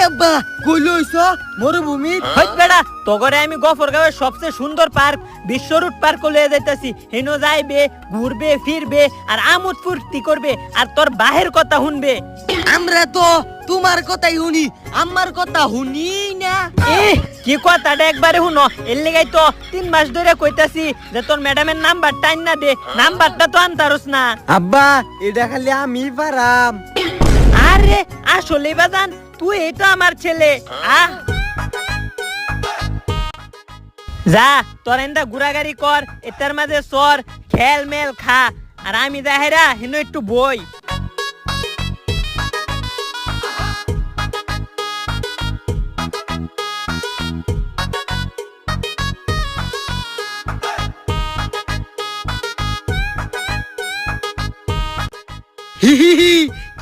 আব্বা কই লইছ মরুভূমি হইত বেড়া তগরে আমি গফরগাঁওয়ের সবচেয়ে সুন্দর পার্ক বিশ্ব রুট পার্ক লয়ে যাইতাছি হেনো যাইবে ঘুরবে ফিরবে আর আমোদ ফুর্তি করবে আর তোর বাহের কথা শুনবে। আমরা তো তোমার কথাই শুনি আমার কথা শুনি না। এ কি কথাটা একবারে শুনো এর লেগাই তো 3 মাস ধরে কইতাছি যে তোর ম্যাডামের নাম্বারটা আইন না দে, নাম্বারটা তো আনতারস না। আব্বা এটা খালি আমি পারাম। আরে আসলে বাজান তুই এই তো আমার ছেলে। যা তোর এন্দা ঘুরাগাড়ি কর এটার মাঝে সর খেল মেল খা আর আমি যাহেরা হেন একটু বই।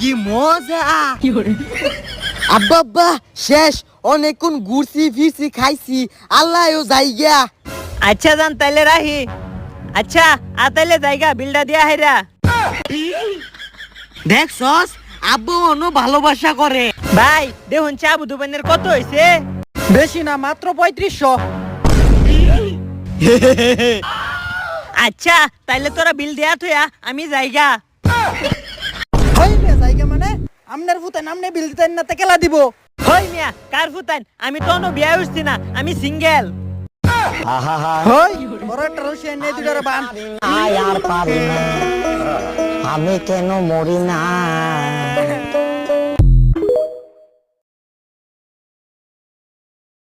কি মজা। আব্বা আব্বা শেষ অনেকক্ষণ ঘুরছি ফিরছি খাইছি আল্লাহও যাই গিয়া। আচ্ছা জান তাইলে রাহি। আচ্ছা আ তাইলে জায়গা বিলটা দিয়া হেরা। দেখছস আব্বু অনো ভালোবাসা করে। ভাই দেখুন চা বুধুবানের কত হয়েছে? বেশি না মাত্র 3500। আচ্ছা তাইলে তোরা বিল দেয়া থয়া আমি জায়গা। হইবে জায়গা মানে আমনের ফুতেন আমনে বিল দিতেন না তে কেলা দিব। হই মিয়া কার ফুতাইন আমি তো অন্য বিয়া হইছি না আমি সিঙ্গেল। হই বড় একটা রশি এনে দুইটারে বান। আর পারি না আমি কেন মরি না।